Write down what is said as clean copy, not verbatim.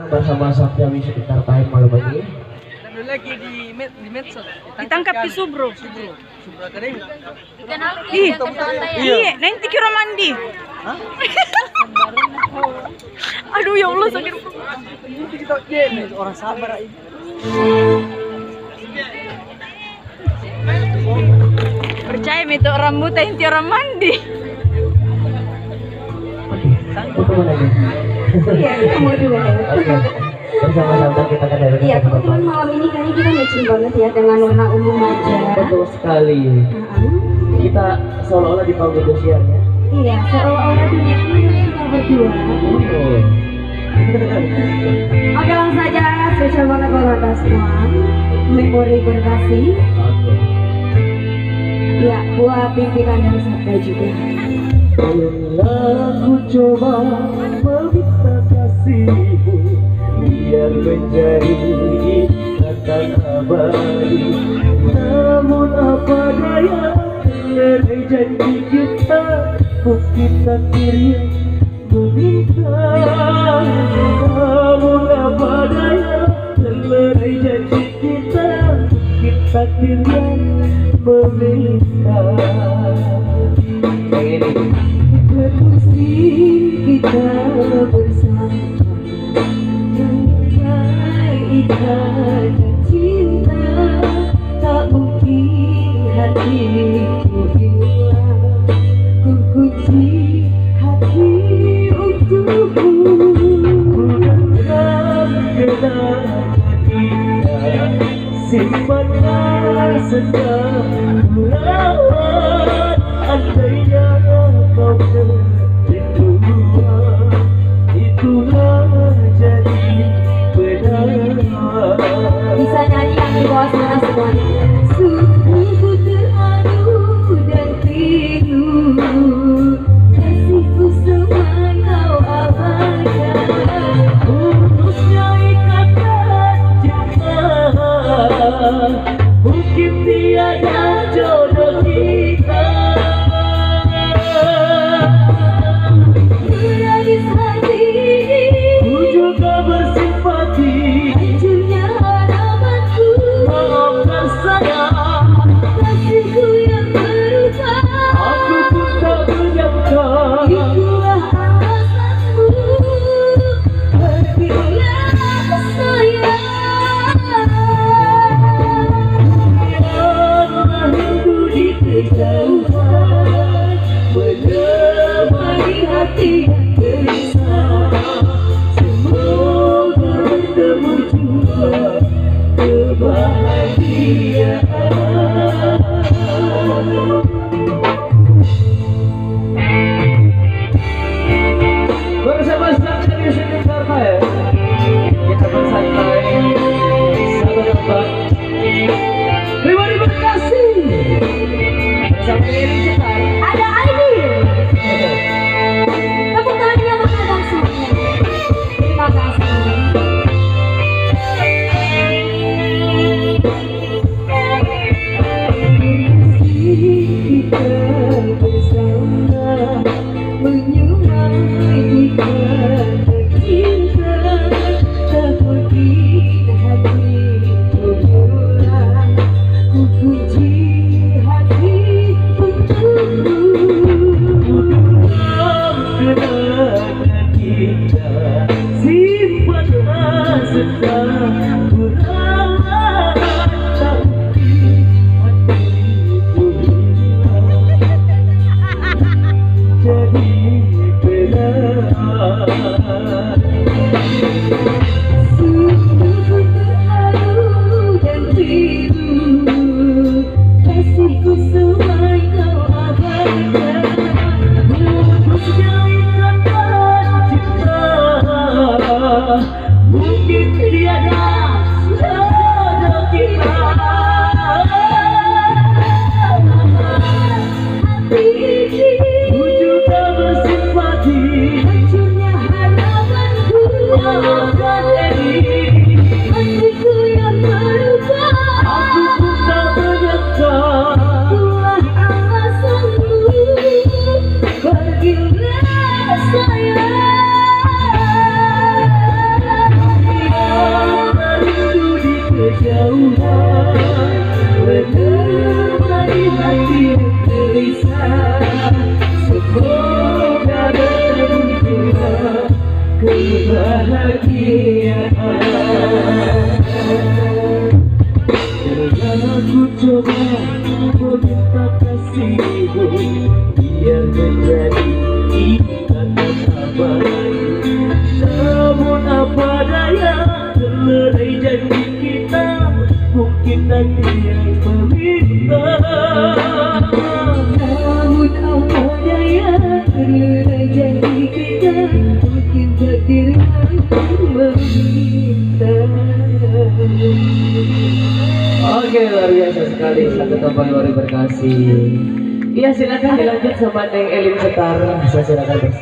bersama Safiawi sekitar time malam ini. Dan lagi di medsos. Ditangkap di Subro. Subro Akademi. Iya, nanti kira mandi. Aduh ya Allah sakit. Ini kita game orang sabar ini. Percaya itu orang buta inti orang mandi. Itu mana nih? Iya, kita mau juga. Oke. Bersama-sama kita kan dari Iya, kebetulan malam ini kayaknya kita matching banget ya dengan warna ungu aja. Betul sekali. Kita seolah-olah di panggung dosiar ya. Iya, seolah-olah dunia ini kita berdua. Oh. Oke, langsung saja spesial banget buat kita semua. Memori berkasih. Oke. Ya, buat pimpinan dan Sabda juga. Bila ku coba meminta kasihmu, biar menjadi ikatan abadi. Namun apa daya, dari janji kita, mungkin takdir yang meminta. Namun apa daya, dari janji kita, mungkin takdir yang meminta. Yang ini Terusik kita bersama, mengenai ikatan cinta, tak mungkin hatiku hilang. Ku kunci hati untukmu. bukan kenangan kita, simpanlah sebulan. Andainya kau kerinduan, itulah jadi penawar. Bisa nyanyi yang di bawah sana semuanya. Sungguh terharu dan rindu, kasihku semua kau abaikan. Putusnya ikatan cinta, mungkin tiada jodoh kita. Menangis hati, Ku juga bersimpati, hancurnya harapanku. maafkan saya, Kasihku yang berubah, aku pun tak menyangka. itulah alasanmu. Pergilah sayang. Biarlah rindu di kejauhan menemani hati yang gelisah. Semoga bertemu jua kebahagiaan. Bersama Safiawi dari Jakarta ya, kita bersantai satu tempat. Terima kasih. Bersama Eri Cetar. Ada Aidil. Tepuk tangannya mana dong semuanya. Terima kasih. Kita bersama menyuai ikatan cinta, tak mungkin hatiku hilang. Ku kunci hati untukmu. Kenangan kita simpanlah sekarang berawal. Tak mungkin hatiku hilang jadi penawar. Sungguh terharu dan rindu, kasihku semua kau abaikan. Putusnya ikatan cinta, mungkin tiada jodoh kita. Ku juga bersimpati, Hancurnya harapanku, maafkan Eri, hatiku yang berubah. aku pun tak menyangka. Itulah alasanmu. Pergilah sayang. kebahagiaan. Jangan aku coba meminta kasihmu, biar menjadi ikatan abadi. Namun apa daya, terlerai janji kita, mungkin nanti yang meminta. Namun apa daya, terlerai janji kita, mungkin takdir yang meminta. Oke, luar biasa sekali, satu tempat luar berkasih. Iya, silakan dilanjut sama Neng Elin Setar. Saya silakan.